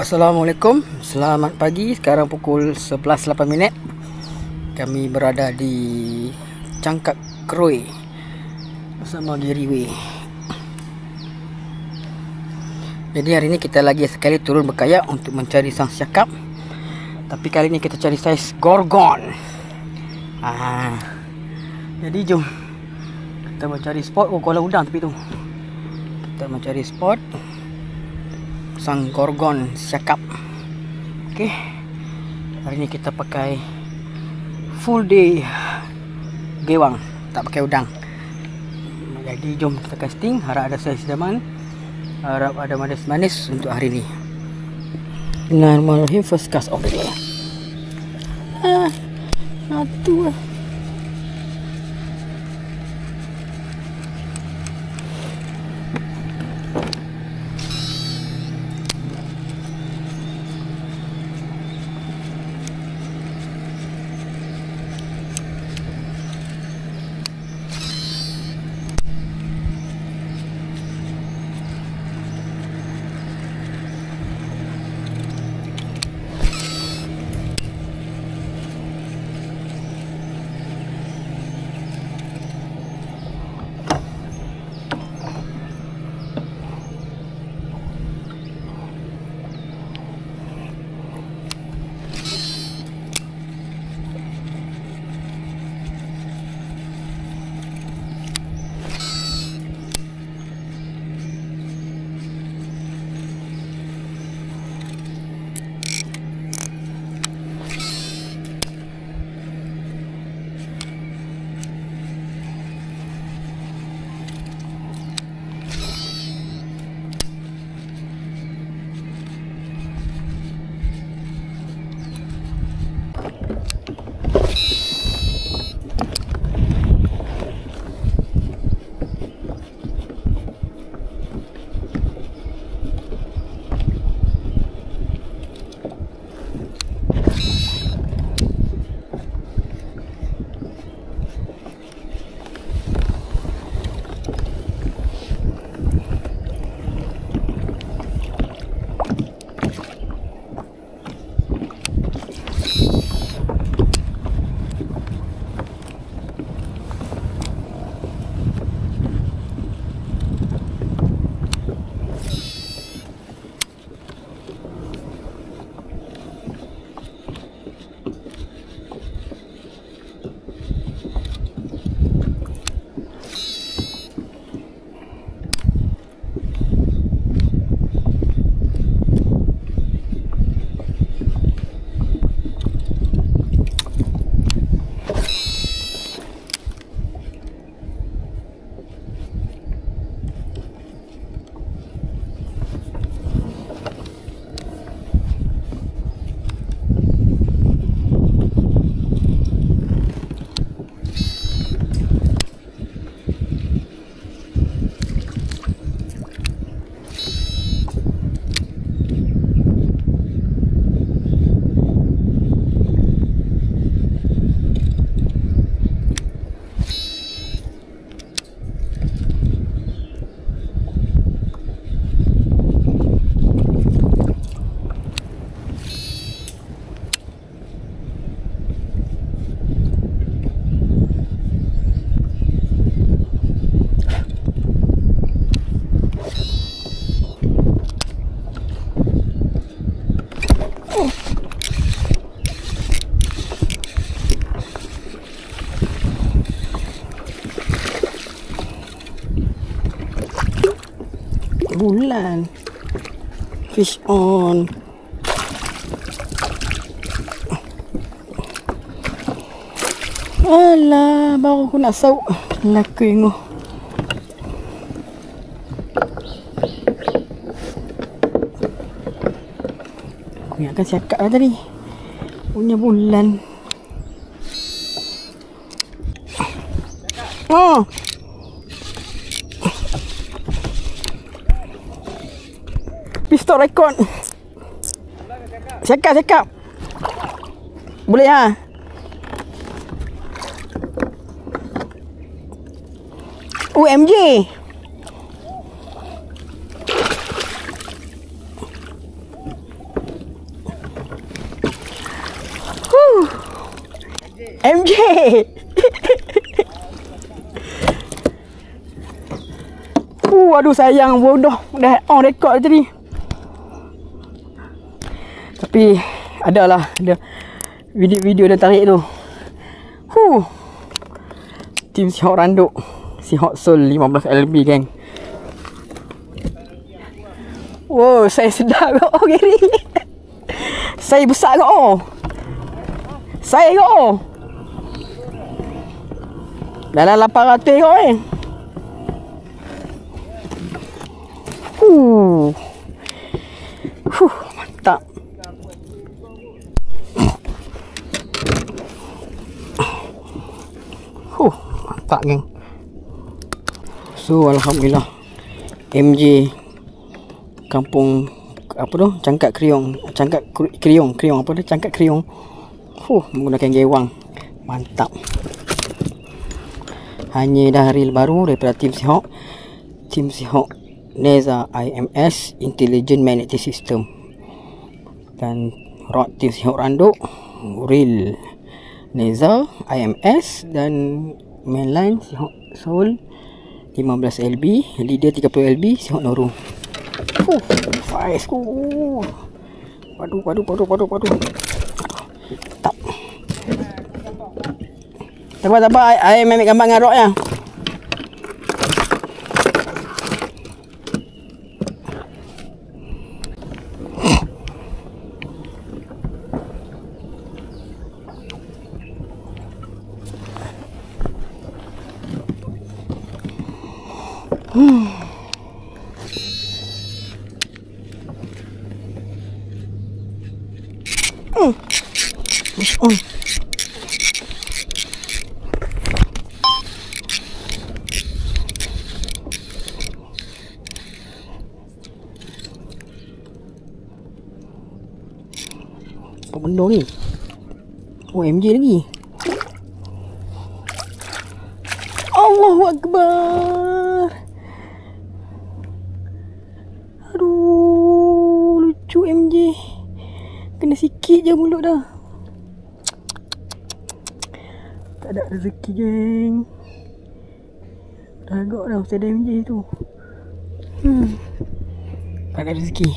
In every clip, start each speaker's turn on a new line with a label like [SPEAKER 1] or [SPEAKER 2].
[SPEAKER 1] Assalamualaikum, selamat pagi. Sekarang pukul 11.08. Kami berada di Cangkak Kroi bersama Giriway. Jadi hari ini kita lagi sekali turun berkayak untuk mencari sang siakap. Tapi kali ini kita cari saiz gorgon. Jadi jom kita mencari spot. Oh, kolam udang tepi tu. Kita mencari spot sang gorgon siakap. Okey. Hari ni kita pakai full day gewang, tak pakai udang. Jadi jom kita casting, harap ada saiz daman, harap ada manis-manis untuk hari ni. Bismillahirrahmanirrahim, first cast of the day. Satu lah. Bulan fish on. Alah, baru aku nak sauk lelaki ni. Aku ingatkan siakap lah tadi. Punya bulan. Oh, pistol rekod. Cakap. Boleh ha? UMG. MJ. Aduh sayang bodoh. Dah on record tadi. Tapi ada video dia tarik tu. Tim Sihok Randuk, Sihok Sol 15 LB geng. Wow, saya sedap kau Gary. Saya besar kau. Saya kau. Dalam 800 kau mantap. Mantap geng. So alhamdulillah MJ kampung apa tu? Cangkat Kriong apa tu? Cangkat Kriong. Menggunakan gewang. Mantap. Hanya dah reel baru daripada Tim Sihok Neza IMS Intelligent Magnetic System, dan rod Tim Sihok Randuk reel Neza IMS, dan mainline Sihok Sol 15 LB, leader 30 LB Sihok Noro. Faiz ku. Padu. Tak. Tak apa, I ambil gambar dengan rodnya. Apa benda ni? MJ lagi. Allahu Akbar. Aduh, lucu MJ. Kena sikit je mulut dah. Tak ada rezeki geng. Dah agak dah mesti ada MJ tu. Tak ada rezeki.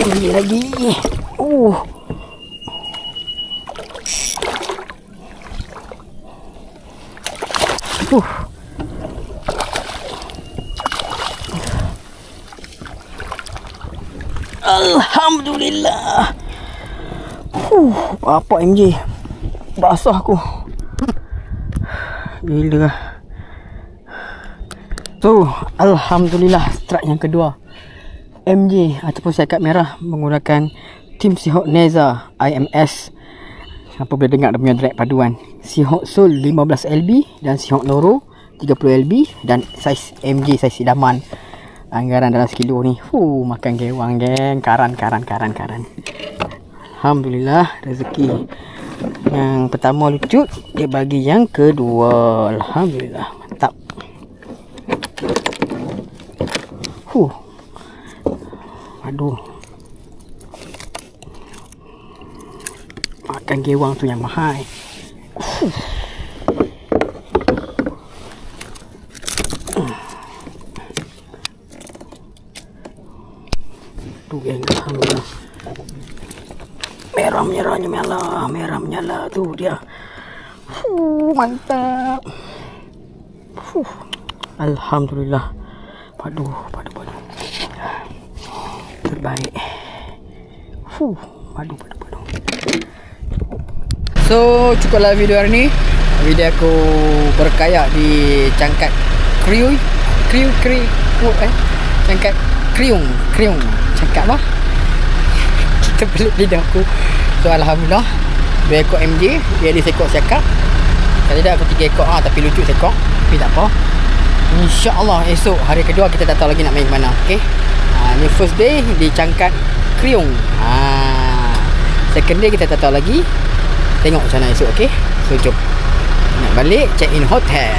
[SPEAKER 1] Ini lagi. Alhamdulillah. Apa MJ? Basah aku. Gila. So, alhamdulillah strike yang kedua. MJ ataupun Syakap Merah menggunakan Tim Sihok Neza IMS. Apa boleh dengar dia punya drag paduan. Sihok Sol 15 LB dan Sihok Noro 30 LB, dan saiz MJ saiz idaman. Anggaran dalam sekilo ni. Makan gewang geng. Karan. Alhamdulillah rezeki yang pertama lucut, dia bagi yang kedua. Alhamdulillah, mantap. Aduh. Makan gewang tu yang mahal. Tu geng, alhamdulillah. Merah menyala tu dia. Mantap. Alhamdulillah. Padu. Terbaik. Padu. So cukuplah video hari ni. Video aku berkayak di Cangkat Kriung. Cangkat Kriung. Cangkat apa? Kita pelik lidah aku. So alhamdulillah 2 ekor MJ, dia ada seekor cakap. Kali dah aku 3 ekor tapi lucu seekor. Tapi tak apa. InsyaAllah esok hari kedua kita tak tahu lagi nak main mana. Okay, ni first day di Cangkat Kriung. Second day kita tak tahu lagi. Tengok macam mana esok. Okay, so jom nak balik check in hotel.